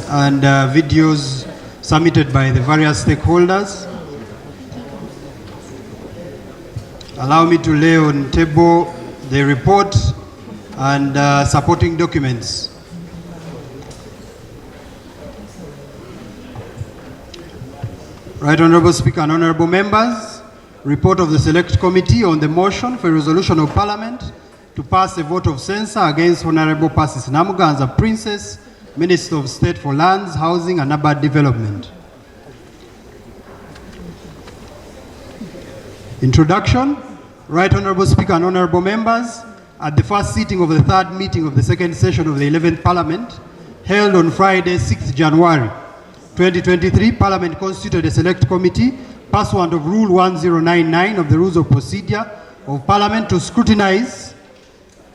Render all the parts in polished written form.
and videos submitted by the various stakeholders. Allow me to lay on table the report and supporting documents. Right Honorable Speaker and Honorable Members, report of the Select Committee on the motion for a resolution of Parliament to pass a vote of censure against Honorable Persis Namuganza Princess, Minister of State for Lands, Housing and Urban Development. Introduction. Right Honorable Speaker and Honorable Members, at the first sitting of the third meeting of the second session of the 11th Parliament, held on Friday, 6th January 2023, Parliament constituted a select committee pursuant of Rule 1099 of the Rules of Procedure of Parliament to scrutinize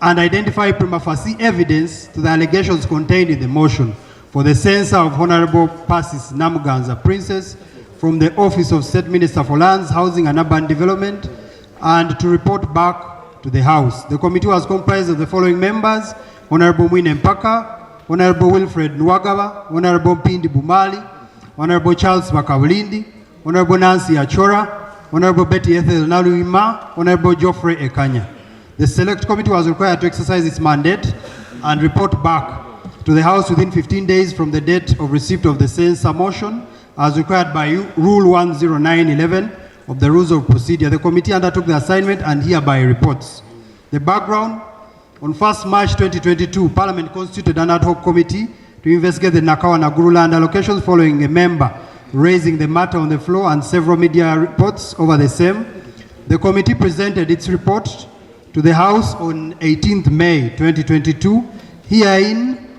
and identify prima facie evidence to the allegations contained in the motion for the censure of Honorable Persis Namuganza Princess from the Office of State Minister for Lands, Housing and Urban Development, and to report back to the House. The committee was comprised of the following members: Honorable Mwine Mpaka, Honorable Wilfred Nwagawa, Honorable Pindi Bumali, Honorable Charles Bakawulindi, Honorable Nancy Achora, Honorable Betty Ethel Naluima, Honorable Geoffrey Ekanya. The Select Committee was required to exercise its mandate and report back to the House within 15 days from the date of receipt of the censure motion as required by Rule 10911 of the Rules of Procedure. The committee undertook the assignment and hereby reports. The background: on 1st March 2022, Parliament constituted an ad hoc committee to investigate the Nakawa Naguru land allocations following a member raising the matter on the floor and several media reports over the same. The committee presented its report to the House on 18th May 2022, wherein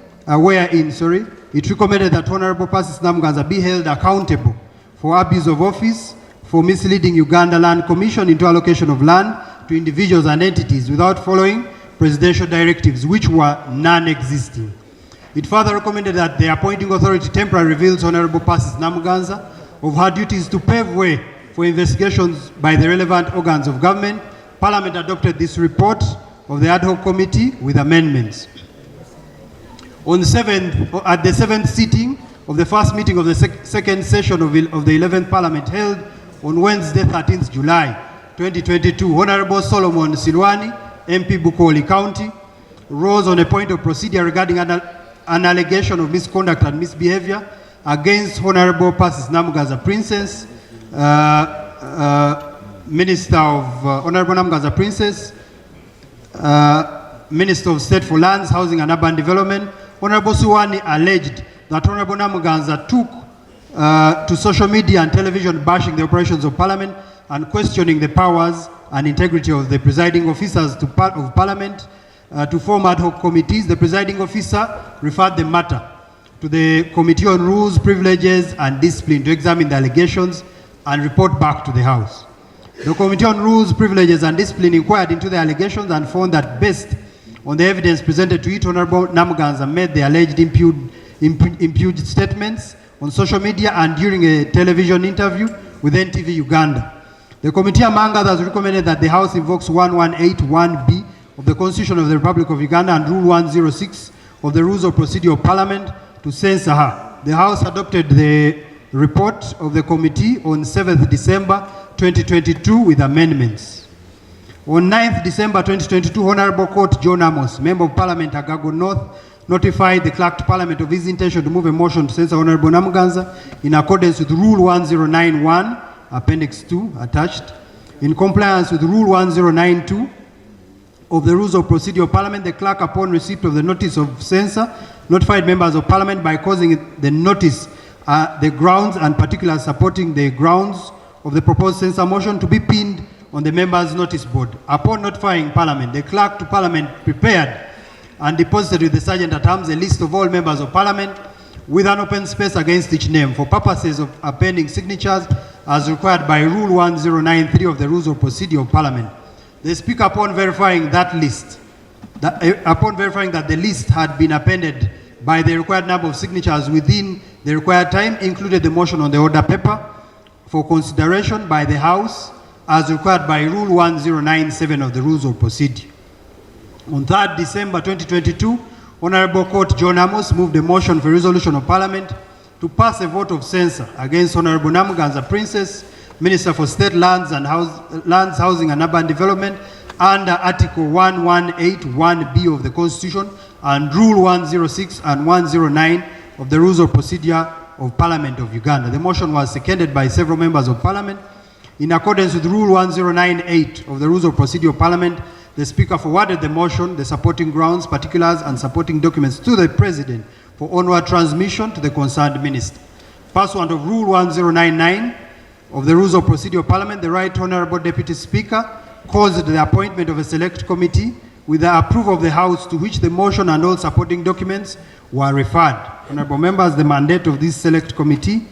it recommended that Honorable Persis Namuganza be held accountable for abuse of office, for misleading Uganda Land Commission into allocation of land to individuals and entities without following presidential directives, which were non-existing. It further recommended that the appointing authority temporarily reveals Honorable Persis Namuganza of her duties to pave way for investigations by the relevant organs of government. Parliament adopted this report of the ad hoc committee with amendments. At the 7th sitting of the first meeting of the second session of the 11th Parliament held on Wednesday, 13th July 2022, Honorable Solomon Silwani, MP Bukoli County, rose on a point of procedure regarding an allegation of misconduct and misbehavior against Honorable Persis Namuganza Princess, Minister of Honorable Namuganza Princess, Minister of State for Lands, Housing and Urban Development. Honorable Silwani alleged that Honorable Namuganza took to social media and television bashing the operations of Parliament and questioning the powers and integrity of the presiding officers of Parliament to form ad hoc committees. The presiding officer referred the matter to the Committee on Rules, Privileges and Discipline to examine the allegations and report back to the House. The Committee on Rules, Privileges and Discipline inquired into the allegations and found that based on the evidence presented to it, Honorable Namuganza made the alleged impugned statements on social media and during a television interview with NTV Uganda. The committee, among others, recommended that the House invokes 1181B of the Constitution of the Republic of Uganda and Rule 106 of the Rules of Procedure of Parliament to censure her. The House adopted the report of the committee on 7th December 2022 with amendments. On 9th December 2022, Honorable Court John Amos, Member of Parliament Agago North, notified the Clerk to Parliament of his intention to move a motion to censure Honorable Namuganza in accordance with Rule 1091, Appendix 2, attached. In compliance with Rule 1092 of the Rules of Procedure of Parliament, the Clerk, upon receipt of the notice of censure, notified members of Parliament by causing the notice the grounds and particulars supporting the grounds of the proposed censure motion to be pinned on the members' notice board. Upon notifying Parliament, the Clerk to Parliament prepared and deposited with the Sergeant at Arms a list of all members of Parliament with an open space against each name for purposes of appending signatures as required by Rule 1093 of the Rules of Procedure of Parliament. The Speaker, upon verifying that the list had been appended by the required number of signatures within the required time, included the motion on the order paper for consideration by the House as required by Rule 1097 of the Rules of Procedure. On 3rd December 2022, Honorable Court John Amos moved a motion for resolution of Parliament to pass a vote of censure against Honorable Namuganza Princess, Minister for State Lands, Housing and Urban Development, under Article 1181B of the Constitution and Rule 106 and 109 of the Rules of Procedure of Parliament of Uganda. The motion was seconded by several members of Parliament. In accordance with Rule 1098 of the Rules of Procedure of Parliament, the Speaker forwarded the motion, the supporting grounds, particulars, and supporting documents to the President for onward transmission to the concerned Minister. Pursuant of Rule 1099 of the Rules of Procedure of Parliament, the Right Honourable Deputy Speaker caused the appointment of a select committee with the approval of the House, to which the motion and all supporting documents were referred. Honourable members, the mandate of this select committee.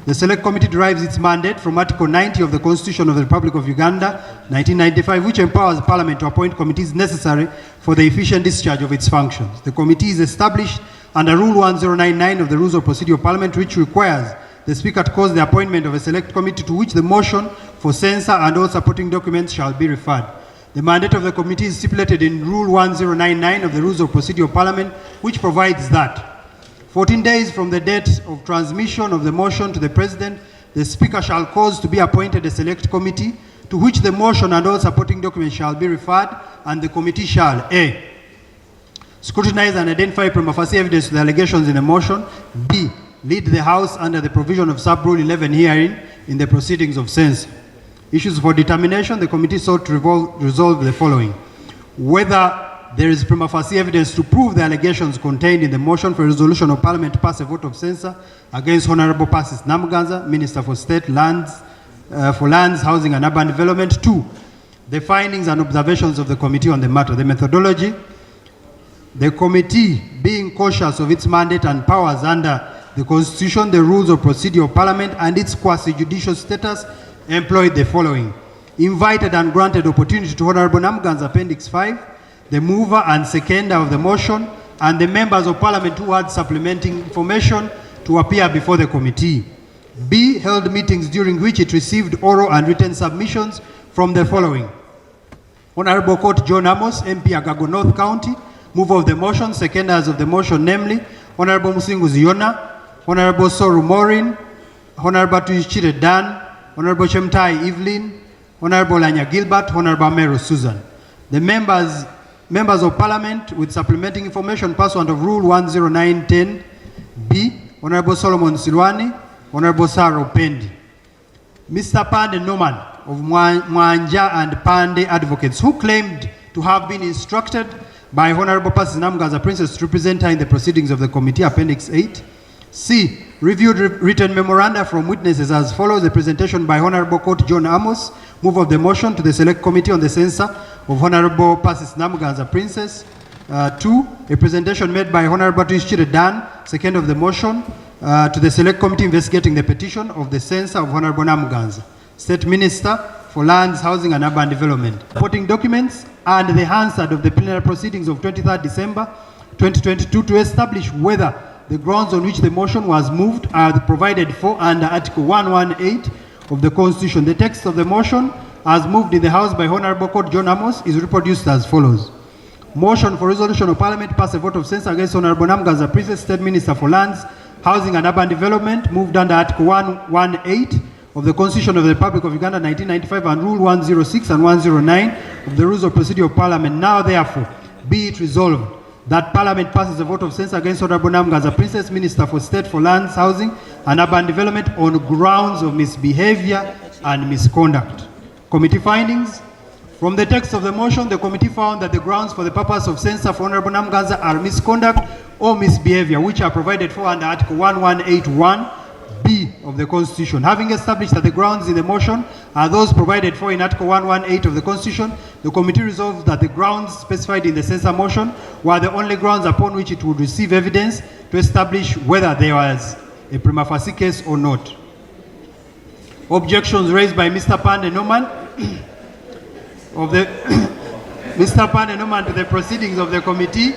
The select committee derives its mandate from Article 90 of the Constitution of the Republic of Uganda, 1995, which empowers Parliament to appoint committees necessary for the efficient discharge of its functions. The committee is established under Rule 1099 of the Rules of Procedure of Parliament, which requires the Speaker to cause the appointment of a select committee to which the motion for censure and all supporting documents shall be referred. The mandate of the committee is stipulated in Rule 1099 of the Rules of Procedure of Parliament, which provides that 14 days from the date of transmission of the motion to the President, the Speaker shall cause to be appointed a select committee to which the motion and all supporting documents shall be referred, and the committee shall A. Scrutinize and identify prima facie evidence to the allegations in the motion. B. Lead the House under the provision of Sub-Rule 11 herein in the proceedings of censure. Issues for determination, the committee sought to resolve the following: whether there is prima facie evidence to prove the allegations contained in the motion for resolution of Parliament to pass a vote of censure against Honourable Persis Namuganza, Minister for State Lands, Housing and Urban Development. 2. The findings and observations of the committee on the matter. The methodology: the committee, being cautious of its mandate and powers under the Constitution, the Rules of Procedure of Parliament, and its quasi-judicial status, employed the following: invited and granted opportunity to Honourable Namuganza Appendix 5, the mover and seconder of the motion, and the members of Parliament who had supplementing information to appear before the committee. B. Held meetings during which it received oral and written submissions from the following: Honourable Court John Amos, MP Agago North County, mover of the motion, seconders of the motion, namely Honourable Musingu Ziona, Honourable Soru Morin, Honourable Tuichire Dan, Honourable Chemtai Evelyn, Honourable Anya Gilbert, Honourable Meru Susan. The members of Parliament with supplementing information pursuant of Rule 10910B, Honourable Solomon Silwani, Honourable Sarah Pendi. Mr. Pande Norman of Mwanja and Pande Advocates, who claimed to have been instructed by Honourable Persis Namuganza Princess to represent her in the proceedings of the committee, Appendix 8. C. Reviewed written memoranda from witnesses as follows: the presentation by Honourable Court John Amos, move of the motion to the Select Committee on the censure of Honourable Persis Namuganza Princess. 2. A presentation made by Honourable Tuichire Dan, second of the motion, to the Select Committee investigating the petition of the censure of Honourable Namuganza, State Minister for Lands, Housing and Urban Development. Supporting documents and the Hansard of the plenary proceedings of 23rd December 2022 to establish whether the grounds on which the motion was moved are provided for under Article 118 of the Constitution. The text of the motion, as moved in the House by Honourable Court John Amos, is reproduced as follows: motion for resolution of Parliament pass a vote of censure against Honourable Namuganza Princess, State Minister for Lands, Housing and Urban Development, moved under Article 118 of the Constitution of the Republic of Uganda 1995 and Rule 106 and 109 of the Rules of Procedure of Parliament. Now therefore be it resolved that Parliament passes a vote of censure against Honourable Namuganza Princess, Minister for State for Lands, Housing and Urban Development, on grounds of misbehaviour and misconduct. Committee findings. From the text of the motion, the committee found that the grounds for the purpose of censure for Honourable Namuganza are misconduct or misbehaviour, which are provided for under Article 1181B of the Constitution. Having established that the grounds in the motion are those provided for in Article 118 of the Constitution, the committee resolved that the grounds specified in the censure motion were the only grounds upon which it would receive evidence to establish whether there was a prima facie case or not. Objections raised by Mr. Pande Norman of the Mr. Pande Norman to the proceedings of the committee,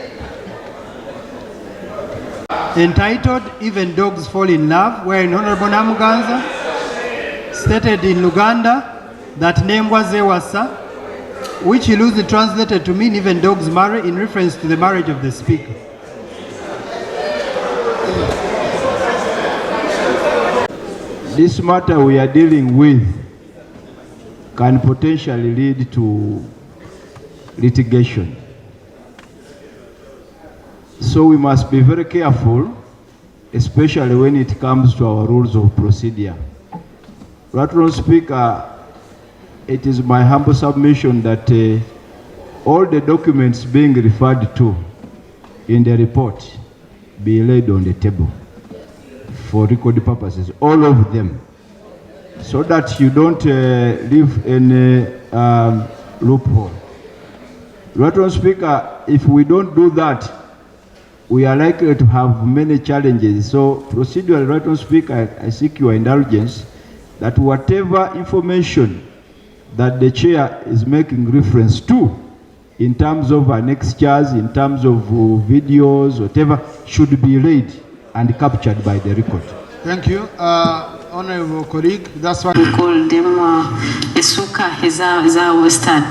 entitled "Even Dogs Fall in Love," wherein Honourable Namuganza stated in Luganda that Nembwa Zewasa, which he loosely translated to mean "even dogs marry," in reference to the marriage of the Speaker. this matter we are dealing with can potentially lead to litigation. So we must be very careful, especially when it comes to our rules of procedure. Right, Honourable Speaker, it is my humble submission that all the documents being referred to in the report be laid on the table for record purposes, all of them, so that you don't leave any loophole. Right, Honourable Speaker, if we don't do that, we are likely to have many challenges. So procedurally, Right, Honourable Speaker, I seek your indulgence that whatever information that the chair is making reference to in terms of annexures, in terms of videos, whatever, should be read and captured by the record. Thank you. Honorable colleague, that's why we call them Esuka Heza Western.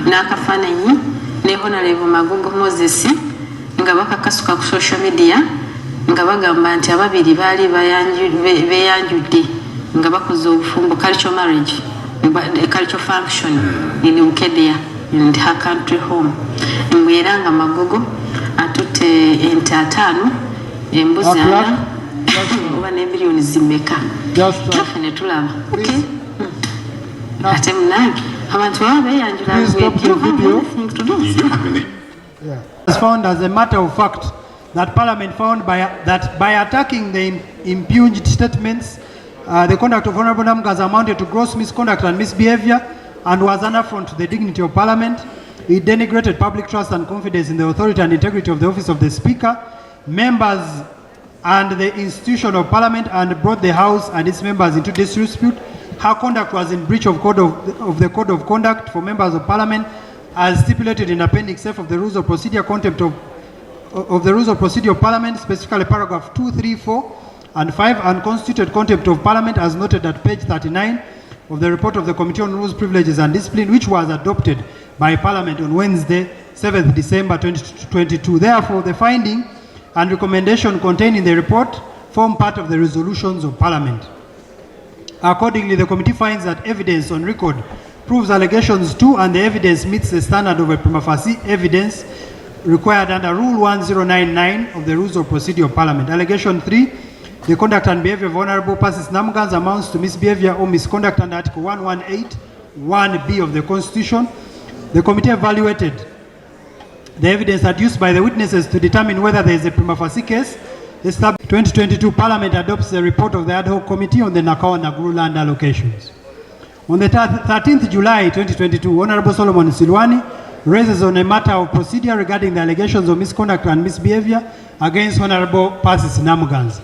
Nakafananyi ne Honorable Magungu Moses nga bakakasuka ku social media nga bagamba nti ababiri baali beyanjudde nga bakoze obufumbo cultural marriage, a cultural function in Ukedia in her country home. Mbwera nga Magogo atutte ente 5 embuzi 4 oba ne billioni zimeka. Kafene tulaba. Okay. Ate mnagi abantu baba beyanjula It's found as a matter of fact that Parliament found that by attacking the impugned statements, the conduct of Honourable Namuganza amounted to gross misconduct and misbehaviour and was an affront to the dignity of Parliament. It denigrated public trust and confidence in the authority and integrity of the office of the Speaker, members and the institution of Parliament, and brought the House and its members into disrepute. Her conduct was in breach of the Code of Conduct for members of Parliament as stipulated in Appendix F of the Rules of Procedure, contempt of the Rules of Procedure of Parliament, specifically paragraph 2, 3, 4, and 5, and constituted contempt of Parliament as noted at page 39 of the report of the Committee on Rules, Privileges and Discipline, which was adopted by Parliament on Wednesday, 7th December 2022. Therefore, the finding and recommendation contained in the report form part of the resolutions of Parliament. Accordingly, the committee finds that evidence on record proves allegations 2 and the evidence meets the standard of a prima facie evidence required under Rule 1099 of the Rules of Procedure of Parliament. Allegation 3, the conduct and behavior of Honourable Persis Namuganza amounts to misbehavior or misconduct under Article 118, 1B of the Constitution. The committee evaluated the evidence adduced by the witnesses to determine whether there is a prima facie case. The 2022 Parliament adopts the report of the ad hoc committee on the Nakawa-Naguru land allocations. On the 13th July 2022, Honourable Solomon Silwani raises on a matter of procedure regarding the allegations of misconduct and misbehavior against Honourable Persis Namuganza.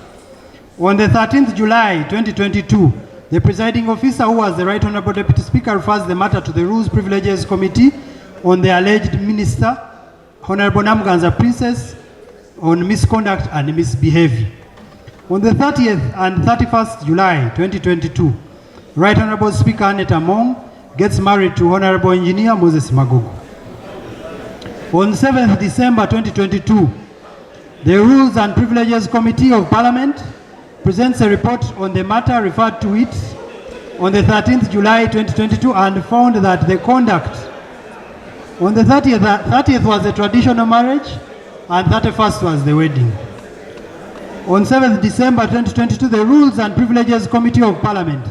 On the 13th July 2022, the presiding officer, who was the Right Honourable Deputy Speaker, refers the matter to the Rules Privileges Committee on the alleged Minister, Honourable Namuganza Princess, on misconduct and misbehavior. On the 30th and 31st July 2022, Right Honourable Speaker Annette Among gets married to Honourable Engineer Moses Magogo. On 7th December 2022, the Rules and Privileges Committee of Parliament presents a report on the matter referred to it on the 13th July 2022 and found that the conduct on the 30th was a traditional marriage and 31st was the wedding. On 7th December 2022, the Rules and Privileges Committee of Parliament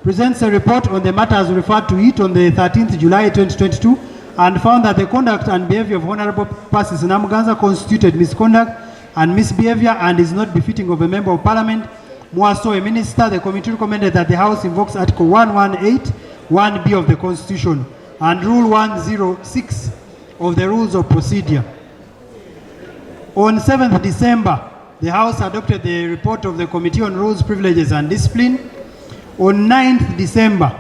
presents a report on the matters referred to it on the 13th July 2022 and found that the conduct and behavior of Honourable Persis Namuganza constituted misconduct and misbehavior and is not befitting of a member of Parliament, more so a minister. The committee recommended that the House invokes Article 118, 1B of the Constitution and Rule 106 of the Rules of Procedure. On 7th December, the House adopted the report of the Committee on Rules, Privileges and Discipline. On 9th December,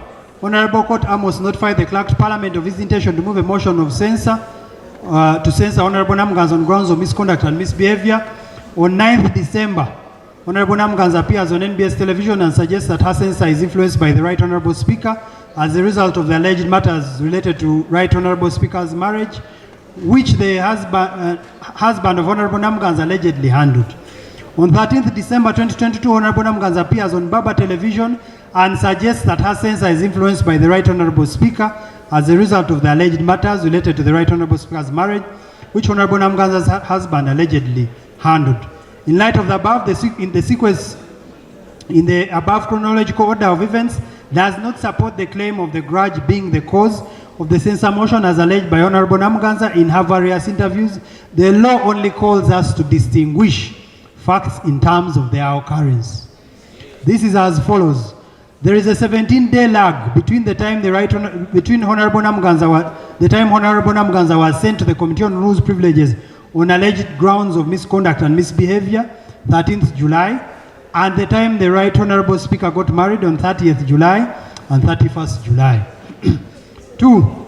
Honourable Court Amos notified the Clerk of Parliament of his intention to move a motion of censure to censor Honourable Namuganza on grounds of misconduct and misbehavior. On 9th December, Honourable Namuganza appears on NBS television and suggests that her censure is influenced by the Right Honourable Speaker as a result of the alleged matters related to Right Honourable Speaker's marriage, which the husband of Honourable Namuganza allegedly handled. On 13th December 2022, Honorable Namuganza appears on Baba Television and suggests that her censor is influenced by the Right Honorable Speaker as a result of the alleged matters related to the Right Honorable Speaker's marriage, which Honorable Namuganza's husband allegedly handled. In light of the above, in the above chronological order of events does not support the claim of the grudge being the cause of the censor motion as alleged by Honorable Namuganza in her various interviews. The law only calls us to distinguish facts in terms of their occurrence. This is as follows. There is a 17-day lag between the time Honorable Namuganza was sent to the Committee on Rules Privileges on alleged grounds of misconduct and misbehavior, 13th July, and the time the Right Honorable Speaker got married on 30th July and 31st July. 2.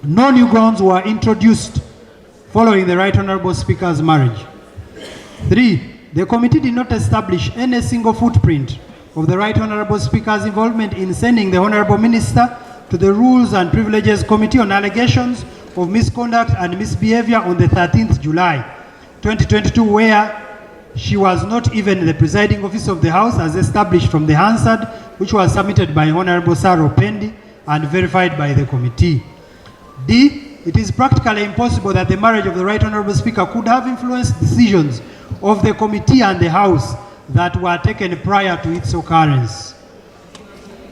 No new grounds were introduced following the Right Honorable Speaker's marriage. 3. The committee did not establish any single footprint of the Right Honorable Speaker's involvement in sending the Honorable Minister to the Rules and Privileges Committee on allegations of misconduct and misbehavior on the 13th July 2022, where she was not even the presiding officer of the House as established from the Hansard, which was submitted by Honorable Saro Pendi and verified by the committee. D. It is practically impossible that the marriage of the Right Honorable Speaker could have influenced decisions of the committee and the House that were taken prior to its occurrence.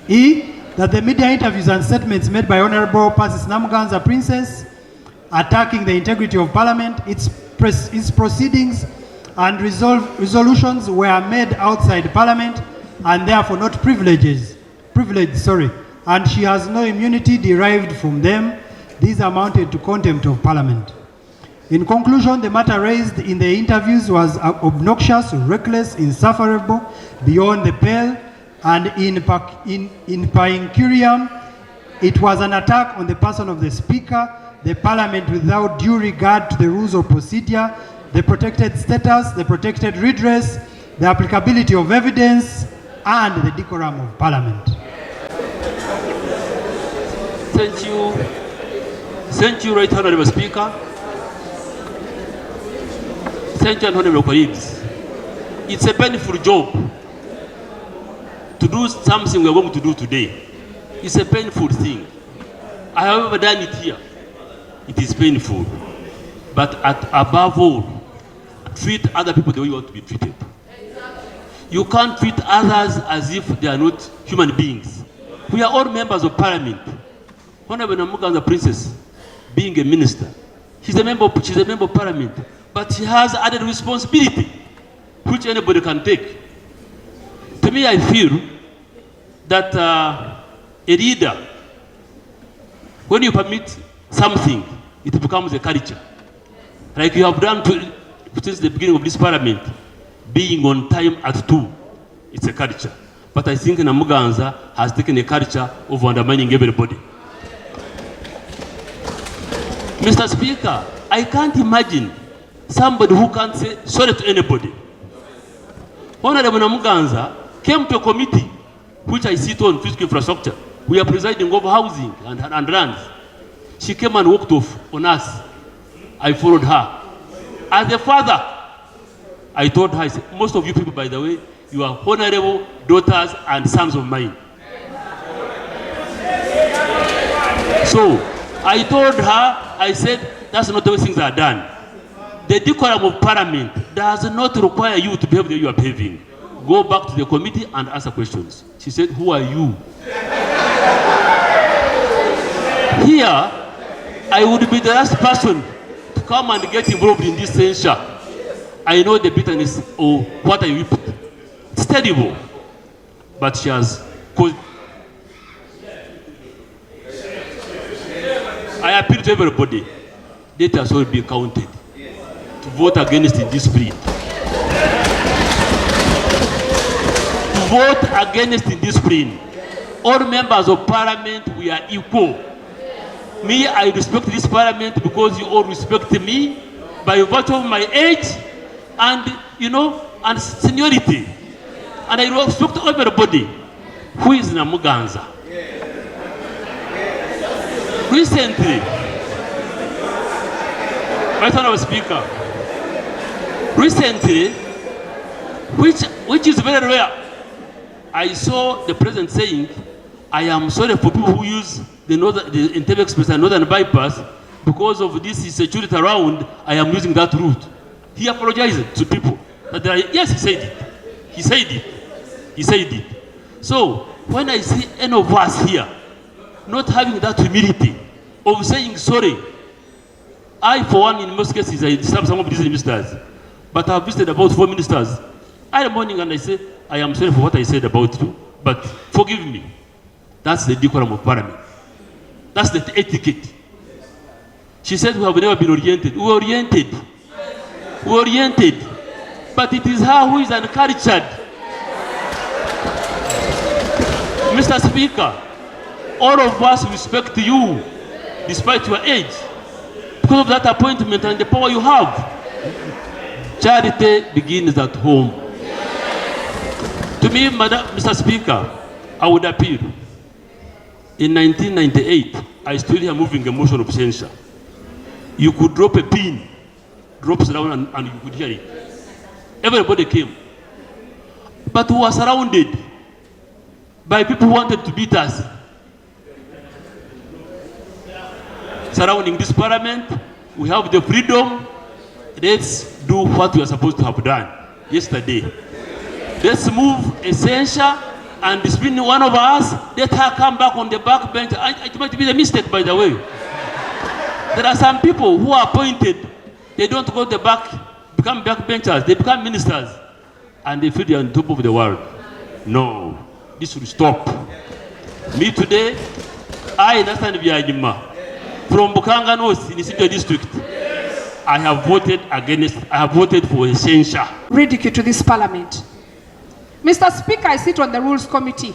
E. That the media interviews and statements made by Honorable Persis Namuganza Princess attacking the integrity of Parliament, its proceedings and resolutions were made outside Parliament and therefore not privileged, and she has no immunity derived from them. These amounted to contempt of Parliament. In conclusion, the matter raised in the interviews was obnoxious, reckless, insufferable, beyond the pale, and in Pancurium, it was an attack on the person of the Speaker, the Parliament without due regard to the rules of procedure, the protected status, the protected redress, the applicability of evidence, and the decorum of Parliament. Thank you. Thank you, Right Honorable Speaker. Thank you, honorable colleagues. It's a painful job to do something we're going to do today. It's a painful thing. I have never done it here. It is painful. But above all, treat other people the way you want to be treated. You can't treat others as if they are not human beings. We are all members of Parliament. Honorable Namuganza Princess, being a minister, she's a member of Parliament. But she has added responsibility, which anybody can take. To me, I feel that a leader, when you permit something, it becomes a culture. Like you have done since the beginning of this Parliament, being on time at 2, it's a culture. But I think Namuganza has taken a culture of undermining everybody. Mr. Speaker, I can't imagine somebody who can't say sorry to anybody. Honorable Namuganza came to a committee which I sit on, physical infrastructure. We are presiding over housing and lands. She came and walked off on us. I followed her. As a father, I told her, I said, most of you people, by the way, you are honorable daughters and sons of mine. So I told her, I said, that's not the way things are done. The decorum of Parliament does not require you to behave the way you are behaving. Go back to the committee and answer questions. She said, who are you? Here, I would be the last person to come and get involved in this censure. I know the bitterness of what I whipped. It's terrible. But she has caused. I appeal to everybody. Let us all be counted to vote against indiscipline. To vote against indiscipline. All members of Parliament, we are equal. Me, I respect this Parliament because you all respect me by virtue of my age and, and seniority. And I respect everybody. Who is Namuganza? Recently, Right Honorable Speaker, recently, which is very rare. I saw the president saying, I am sorry for people who use the Entebbe Express and Northern Bypass because of this security around. I am using that route. He apologized to people. Yes, he said it. He said it. He said it. So when I see any of us here not having that humility of saying sorry, I, for one, in most cases, I disturb some of these ministers, but I've visited about 4 ministers. I am morning and I say, I am sorry for what I said about you, but forgive me. That's the decorum of parliament. That's the etiquette. She said we have never been oriented. We were oriented. We were oriented. But it is her who is encouraged. Mr. Speaker, all of us respect you, despite your age, because of that appointment and the power you have. Charity begins at home. To me, Mr. Speaker, I would appeal. In 1998, I stood here moving a motion of censure. You could drop a pin, drops down, and you could hear it. Everybody came. But we were surrounded by people who wanted to beat us. Surrounding this parliament, we have the freedom. Let's do what we are supposed to have done yesterday. Let's move a censure and discipline one of us. Let her come back on the back bench. It might be a mistake, by the way. There are some people who are appointed. They don't go to the back, become backbenchers. They become ministers, and they feel they are on top of the world. No, this should stop. Me today, I understand Vyajima from Bukanga North in the City District. I have voted against. I have voted for a censure. Ridicule to this parliament. Mr. Speaker, I sit on the Rules Committee,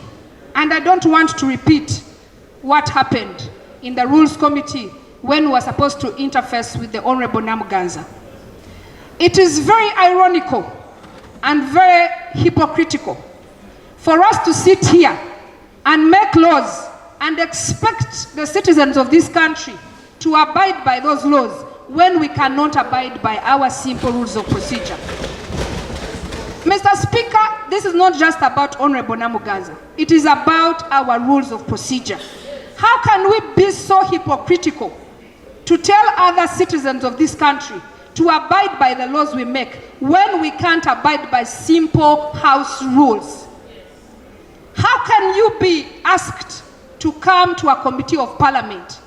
and I don't want to repeat what happened in the Rules Committee when we were supposed to interface with the Honorable Namuganza. It is very ironical and very hypocritical for us to sit here and make laws and expect the citizens of this country to abide by those laws when we cannot abide by our simple rules of procedure. Mr. Speaker, this is not just about Honorable Namuganza. It is about our rules of procedure. How can we be so hypocritical to tell other citizens of this country to abide by the laws we make when we can't abide by simple house rules? How can you be asked to come to a committee of parliament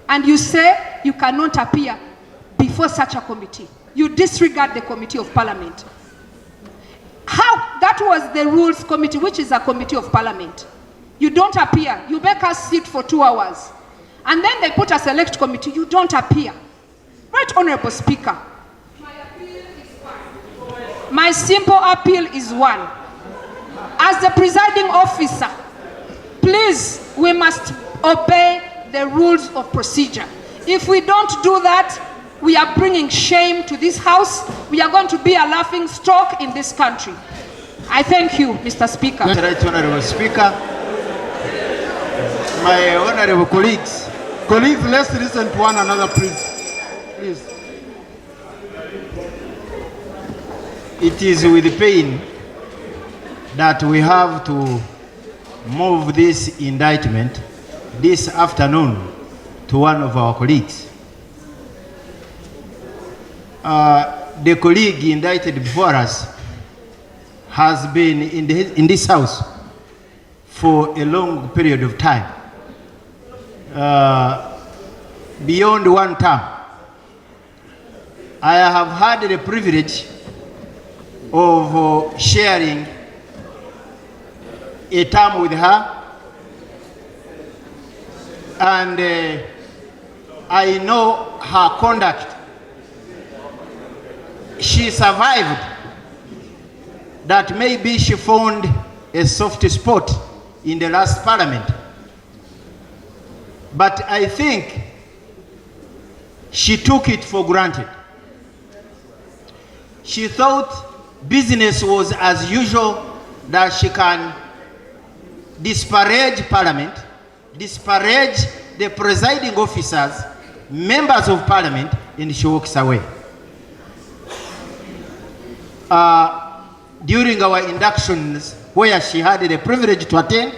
and you say you cannot appear before such a committee? You disregard the committee of parliament. How? That was the Rules Committee, which is a committee of parliament. You don't appear. You make us sit for 2 hours. And then they put a select committee. You don't appear. Right, Honorable Speaker? My appeal is one. My simple appeal is one. As the presiding officer, please, we must obey the rules of procedure. If we don't do that, we are bringing shame to this house. We are going to be a laughing stock in this country. I thank you, Mr. Speaker. Right, Honorable Speaker. My honorable colleagues. Colleagues, let's listen to one another, please. Please. It is with pain that we have to move this indictment this afternoon to one of our colleagues. The colleague indicted before us has been in this house for a long period of time, beyond one term. I have had the privilege of sharing a term with her, and I know her conduct. She survived. That maybe she found a soft spot in the last parliament. But I think she took it for granted. She thought business was as usual, that she can disparage parliament, disparage the presiding officers, members of parliament, and she walks away. during our inductions, where she had the privilege to attend,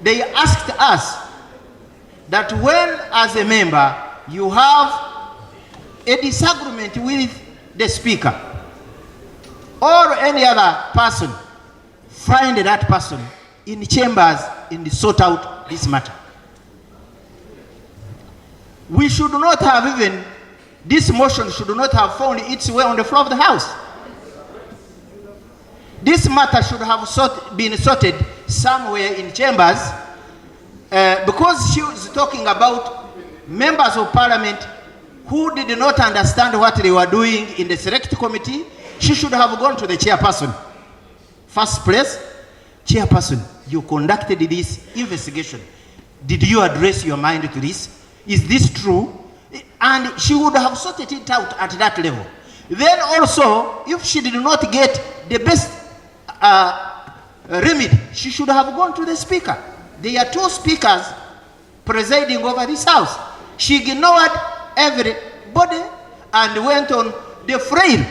they asked us that when, as a member, you have a disagreement with the speaker or any other person, find that person in chambers and sort out this matter. We should not have even, this motion should not have found its way on the floor of the House. This matter should have been sorted somewhere in chambers, because she was talking about members of parliament who did not understand what they were doing in the select committee. She should have gone to the chairperson. First place, chairperson, you conducted this investigation. Did you address your mind to this? Is this true? And she would have sorted it out at that level. Then also, if she did not get the best remedy, she should have gone to the speaker. There are two speakers presiding over this house. She ignored everybody and went on the frail,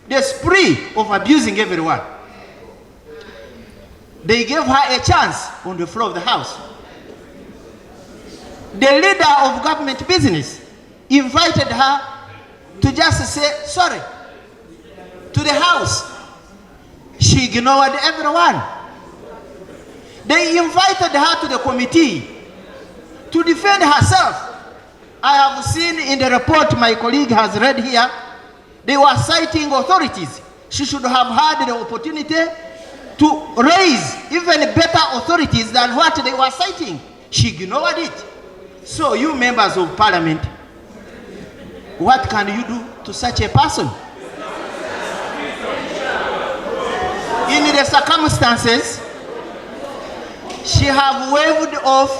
the spree of abusing everyone. They gave her a chance on the floor of the House. The leader of government business invited her to just say sorry to the House. She ignored everyone. They invited her to the committee to defend herself. I have seen in the report my colleague has read here, they were citing authorities. She should have had the opportunity to raise even better authorities than what they were citing. She ignored it. So you members of parliament, what can you do to such a person? In the circumstances, she have waved off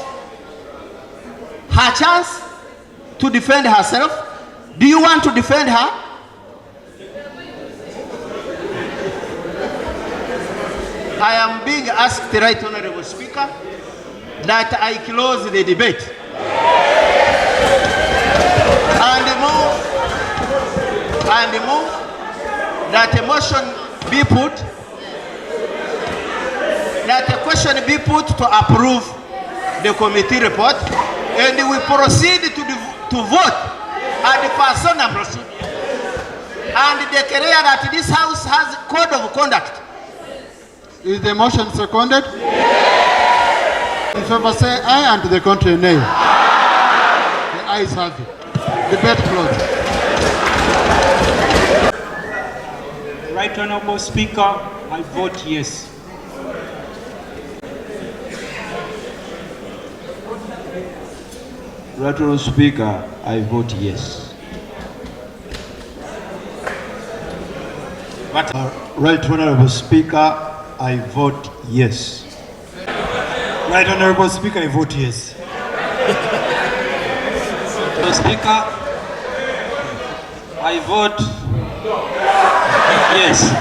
her chance to defend herself. Do you want to defend her? I am being asked, Right Honorable Speaker, that I close the debate and move that a motion be put, that a question be put to approve the committee report, and we proceed to vote at the persona procedure and declare that this House has code of conduct. Is the motion seconded? Yes. In favor say aye, and to the contrary nay. The ayes have it. Debate closed. Right Honorable Speaker, I vote yes. Right Honorable Speaker, I vote yes. Right Honorable Speaker, I vote yes. Right Honorable Speaker, I vote yes. Mr. Speaker, I vote yes.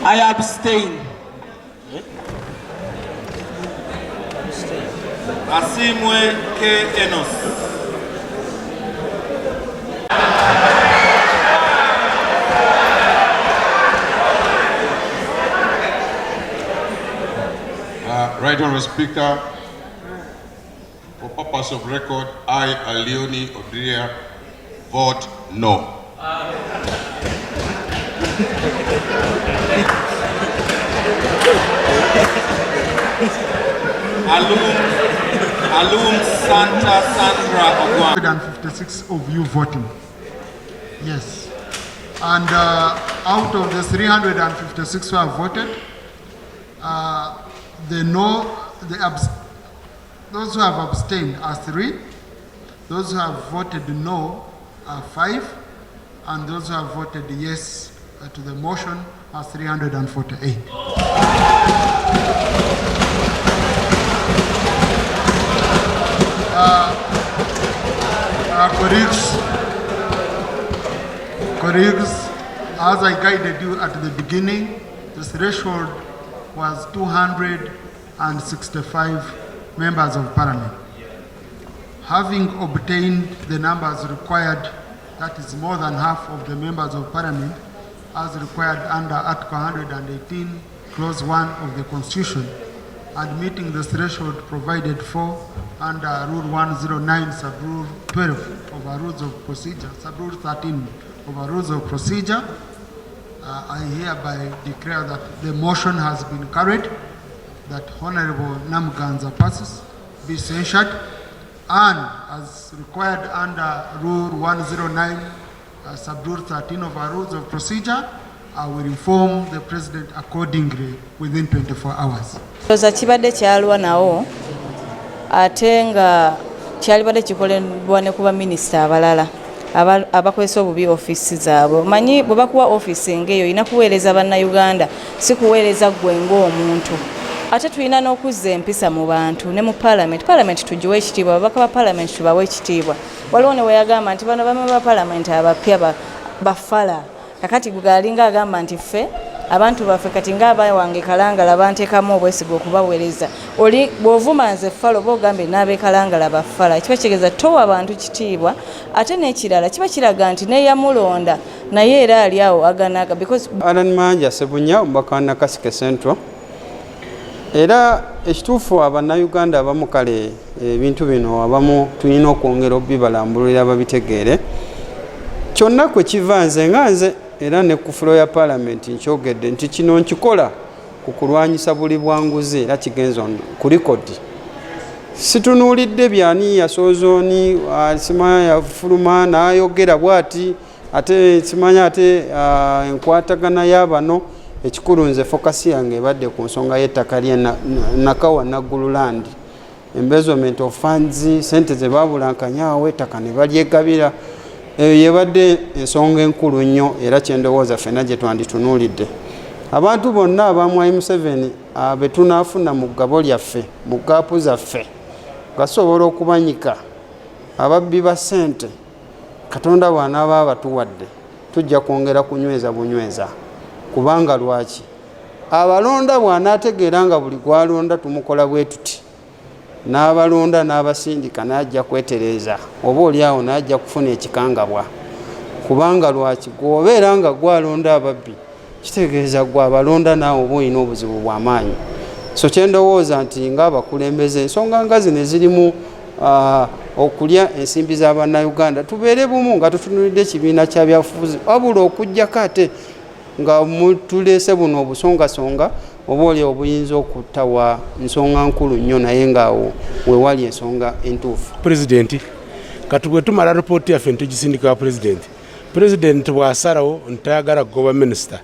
I abstain. Asimwe K. Enos. Right Honorable Speaker, for purpose of record, I, Alioni Odria, vote no. Alum Santa Sandra Ogwa. 156 of you voting yes. And out of the 356 who have voted, those who have abstained are 3, those who have voted no are 5, and those who have voted yes to the motion are 348. Colleagues, as I guided you at the beginning, the threshold was 265 members of parliament. Having obtained the numbers required, that is more than half of the members of parliament, as required under Article 118, Clause 1 of the Constitution, and meeting the threshold provided for under Rule 109, Sub-Rule 12 of our Rules of Procedure, Sub-Rule 13 of our Rules of Procedure, I hereby declare that the motion has been carried, that Honorable Namuganza Persis be censured, and as required under Rule 109, Sub-Rule 13 of our Rules of Procedure, I will inform the President accordingly within 24 hours. Kibadde kyalwa nawo ate nga kyalibadde kikolebwa ne kuba minisita abalala abakozesa obubi ofiisi zaabwe. Manyi bwe bakuwa ofiisi ng'eyo olina kuweereza bannayuganda, si kuweereza ggwe ng'omuntu. Ate tulina n'okuzza empisa mu bantu ne mu palamenti tugiwe ekitiibwa, ababaka ba palamenti tubawe ekitiibwa. Waliwo ne we yagamba nti bano bamwe ba palamenti abapya bafala. Kakati gugalinga agamba nti ffe abantu baffe kati ng'abawange Kalangala banteekamu Obwesige okubaweereza. Oli bw'ovuma nze ffala oba ogambe n'abeekalangala bafala, kiba kitegeeza towa abantu kitiibwa. Ate n'ekirala kiba kiraga nti n'eyamulonda naye era ali awo aganaga because Alan Manja Sebunya omubaka wa Nakaseke Central. Era ekituufu abannayuganda abamu kale ebintu bino abamu tulina okwongera obibalambulira babitegeere. Kyonna kwe kiva nze era ne ku fulo ya palamenti nkyogedde nti kino nkikola ku kulwanyisa buli bwanguzi era kigenza ku likodi. Situnuulidde byani yasozooni simanya yafuluma n'ayogera bw'ati ate simanya ate enkwatagana y'abano. Ekikulu nze fokasi yange ebadde ku nsonga y'ettaka lye Nakawa Naggululand, embezzlement of funds, sente ze babulankanyaawo ettaka ne balyegabira. Eyo yebadde ensonga enkulu nnyo era kyendowooza ffenna gye twanditunuulidde. Abantu bonna abamwa M7 be tunaafuna mu ggabo lyaffe, mu gaapu zaffe, gasobola okubanyika ababbi ba ssente, Katonda bw'anaaba abatuwadde tujja kwongera kunyweza bunyweza. Kubanga lwaki abalonda bw'anaategeera nga buli gwalonda tumukola bwe tuti, n'abalonda n'abasindika n'ajja kwetereeza, oba oli awo n'ajja kufuna ekikangabwa. Kubanga lwaki gw'obeera nga gwalonda ababbi kitegeeza gwe abalonda naawe oba olina obuzibu bw'amaanyi. So kyendowooza nti ng'abakulembeze ensonga nga zino ezirimu okulya ensimbi z'abannayuganda tubeere bumu nga tutunulidde ekibiina kya byabufuzi, wabula okuggyako ate nga mutuleese buno obusongasonga oba oli obuyinza okutawa nsonga nkulu nnyo naye ngaawo wewali ensonga entuufu. Pulezidenti kati bwe tumala ripooti yaffe ntugisindika wa pulezidenti bw'asalawo ntayagala kugoba minisita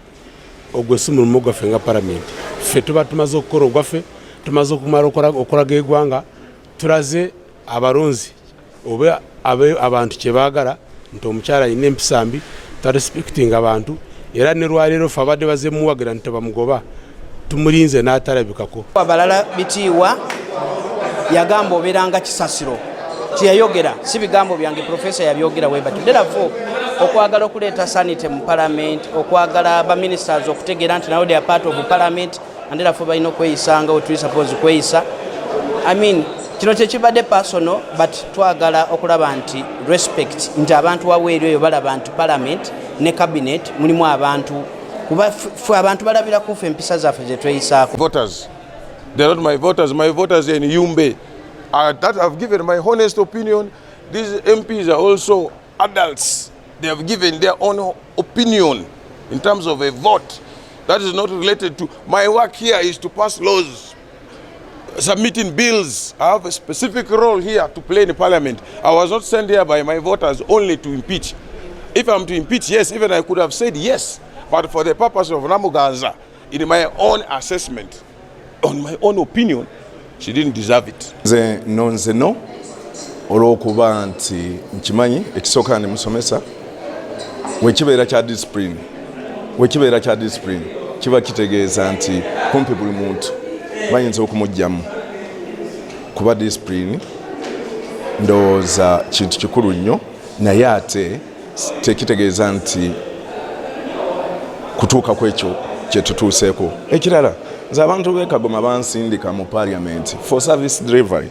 ogwesa omulimu gwaffe nga palamenti, ffe tuba tumaze okukola ogwaffe, tumaze okumala okulaga eggwanga, tulaze abalonzi oba abantu kye baagala nti omukyala alina empisa mbi, tarespektinga abantu. Era ne lwaleero ffe abadde bazemuwagira nti tebamugoba tumulinze n'atalabikako. Abalala bitiibwa yagamba obeeranga kisasiro kyeyayogera, si bigambo byange, profesa yabyogera bwe batyo. Therefore okwagala okuleeta sanity mu parliament, okwagala ba ministers okutegeera nti nawo they are part of parliament and therefore balina okweyisanga we tuli suppose kweyisa. I mean kino kyekibadde personal but twagala okulaba nti respect nti abantu waweeri eyo balaba nti parliament ne cabinet mulimu abantu kuba ffe abantu balabira kufa empisa zaffe ze tweyisaako. Voters, they're not my voters are in Yumbe. That I've given my honest opinion. These MPs are also adults. They have given their own opinion in terms of a vote. That is not related to my work here is to pass laws, submitting bills. I have a specific role here to play in the parliament. I was not sent here by my voters only to impeach. If I'm to impeach, yes, even I could have said yes, but for the purpose of Namuganza, in my own assessment, on my own opinion, she didn't deserve it. Nze no olw'okuba nti nkimanyi ekisooka ne musomesa wekibeera kya discipline kiba kitegeeza nti kumpi buli muntu bayinza okumugyamu kuba discipline ndowooza kintu kikulu nnyo naye ate tekitegeeza nti kutuuka kwekyo kye tutuuseeko. Ekirala nze abantu b'e Kagoma bansindika mu parliament for service delivery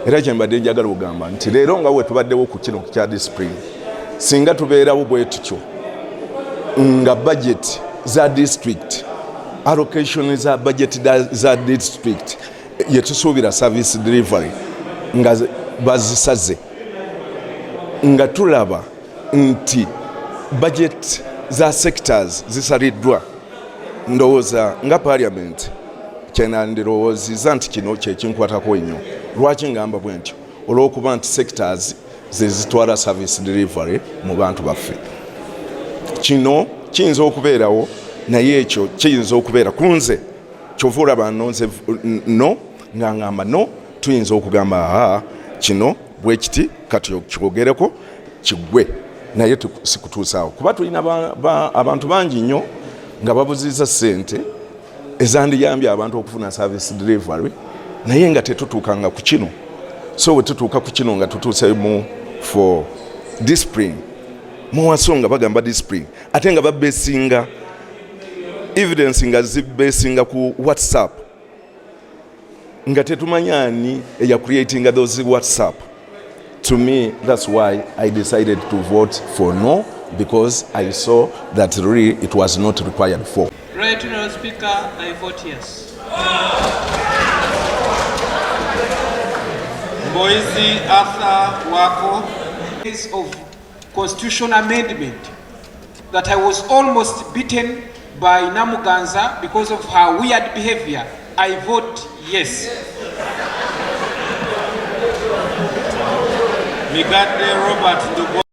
era kye mbadde njagala okugamba nti leero nga bwe tubaddewo ku kino kya discipline singa tubeerawo bwe tutyo nga budget za district allocation za budget za district yetusuubira service delivery nga bazisaze nga tulaba nti budget za sectors zisaliddwa ndowooza nga parliament kyenandirowooziza nti kino kyekinkwatako ennyo lwaki ngamba bwe ntyo olw'okuba nti sectors zezitwala service delivery mu bantu baffe kino kiyinza okubeerawo naye ekyo kiyinza okubeera kunze kyova olaba no nga ngamba no tuyinza okugamba kino bwe kiti kati kyogereko kiggwe naye sikutuusaawo kuba tulina abantu bangi nnyo nga babuziza ssente ezandiyambye abantu okufuna service delivery naye nga tetutuukanga ku kino so bwe tutuuka ku kino nga tutuuse mu for discipline muwaso nga bagamba discipline ate nga babesinga evidence nga zibesinga ku WhatsApp nga tetumanyani eya creating those WhatsApp. To me, that's why I decided to vote for no, because I saw that really it was not required for. Right, Honourable Speaker, I vote yes. Mboizi Arthur Wako. Case of constitutional amendment that I was almost beaten by Namuganza because of her weird behavior. I vote yes. Migadde Robert